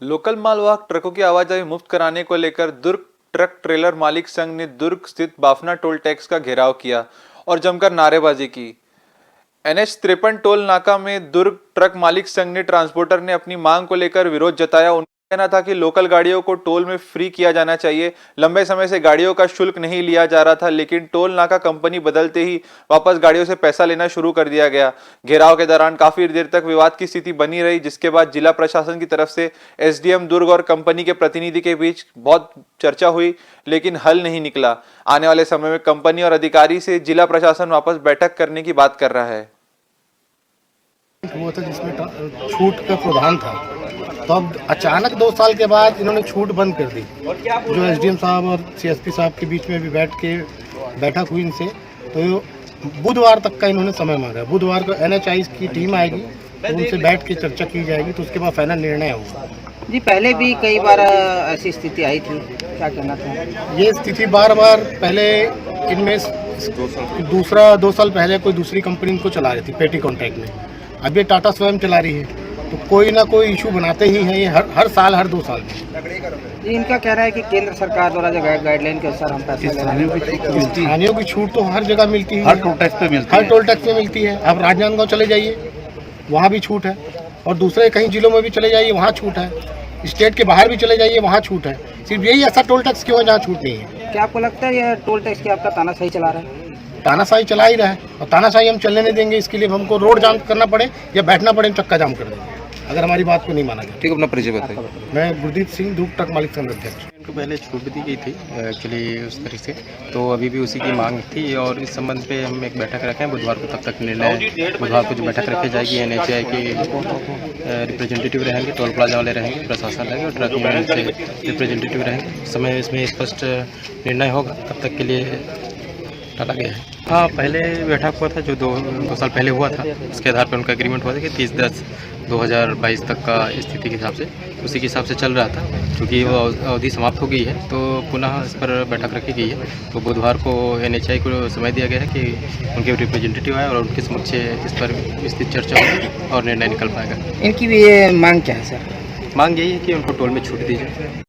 Local मालवाहक ट्रकों की आवाजाही मुफ्त कराने को लेकर दुर्ग ट्रक ट्रेलर मालिक संघ ने दुर्ग स्थित बाफना टोल टैक्स का घेराव किया और जमकर नारेबाजी की। NH-53 टोल नाका में दुर्ग ट्रक मालिक संघ ने ट्रांसपोर्टर ने अपनी मांग को लेकर विरोध जताया। उनका कहना था कि लोकल गाड़ियों को टोल में फ्री किया जाना चाहिए। लंबे समय से गाड़ियों का शुल्क नहीं लिया जा रहा था, लेकिन टोल नाका कंपनी बदलते ही वापस गाड़ियों से पैसा लेना शुरू कर दिया गया। घेराव के दौरान काफी देर तक विवाद की स्थिति बनी रही, जिसके बाद जिला प्रशासन की तरफ से SDM दुर्ग और कंपनी के प्रतिनिधि के बीच बहुत चर्चा हुई, लेकिन हल नहीं निकला। आने वाले समय में कंपनी और अधिकारी से जिला प्रशासन वापस बैठक करने की बात कर रहा है। हुआ था जिसमें छूट का प्रावधान था, तो अब अचानक 2 साल के बाद इन्होंने छूट बंद कर दी। जो SDM साहब और CSP साहब के बीच में भी बैठक हुई इनसे, तो बुधवार तक का इन्होंने समय मांगा। बुधवार को NHI की टीम आएगी, तो उनसे बैठ के चर्चा की जाएगी, तो उसके बाद फाइनल निर्णय होगा। जी, पहले भी कई बार ऐसी स्थिति आई थी, क्या कहना था? ये स्थिति बार बार पहले इनमें 2 साल पहले कोई दूसरी कंपनी इनको चला रही थी पेटी कॉन्ट्रैक्ट में। अब ये टाटा स्वयं चला रही है, तो कोई ना कोई इशू बनाते ही हैं ये हर साल, हर 2 साल में। इनका कहना है कि केंद्र सरकार द्वारा जो गाइडलाइन के अनुसार हम पैसे ले रहे हैं। स्थानीयों की छूट तो हर जगह मिलती है, हर टोल टैक्स पे मिलती हर है। टोल टैक्स में मिलती है। आप राजनांदगांव चले जाइए, वहाँ भी छूट है, और दूसरे कहीं जिलों में भी चले जाइए, वहाँ छूट है। स्टेट के बाहर भी चले जाइए, वहाँ छूट है। सिर्फ यही ऐसा टोल टैक्स क्यों है जहाँ छूट नहीं है? क्या आपको लगता है यह टोल टैक्स की आपका तानाशाही चला रहा है? तानाशाही चला ही रहा है, और तानाशाही हम चलने नहीं देंगे। इसके लिए हमको रोड जाम करना पड़े या बैठना पड़े, चक्का जाम कर देंगे अगर हमारी बात को नहीं माना जाए। ठीक, अपना परिचय बताइए। मैं गुरदीप सिंह, दुर्ग ट्रक मालिक संघ अध्यक्ष। इनको पहले छूट दी गई थी एक्चुअली उस तरीके से, तो अभी भी उसी की मांग थी, और इस संबंध पे हम एक बैठक रखें बुधवार को। तब तक निर्णय बुधवार को जो बैठक रखी जाएगी, NHI के रिप्रेजेंटेटिव रहेंगे, टोल प्लाजा वाले रहेंगे, प्रशासन रहेंगे और ट्रक यूनियन से रिप्रेजेंटेटिव रहेंगे। समय इसमें स्पष्ट निर्णय होगा, तब तक के लिए टाला गया है। हाँ, पहले बैठक हुआ था जो 2 साल पहले हुआ था, इसके आधार पर उनका एग्रीमेंट हुआ था कि 30/10/2022 तक का स्थिति के हिसाब से, उसी के हिसाब से चल रहा था। क्योंकि वो अवधि समाप्त हो गई है, तो पुनः इस पर बैठक रखी गई है। तो बुधवार को NHI को समय दिया गया है कि उनके रिप्रेजेंटेटिव आए और उनके समक्ष इस पर विस्तृत चर्चा होगी और निर्णय निकल पाएगा। इनकी भी ये मांग क्या है सर? मांग यही है कि उनको टोल में छूट दी जाए।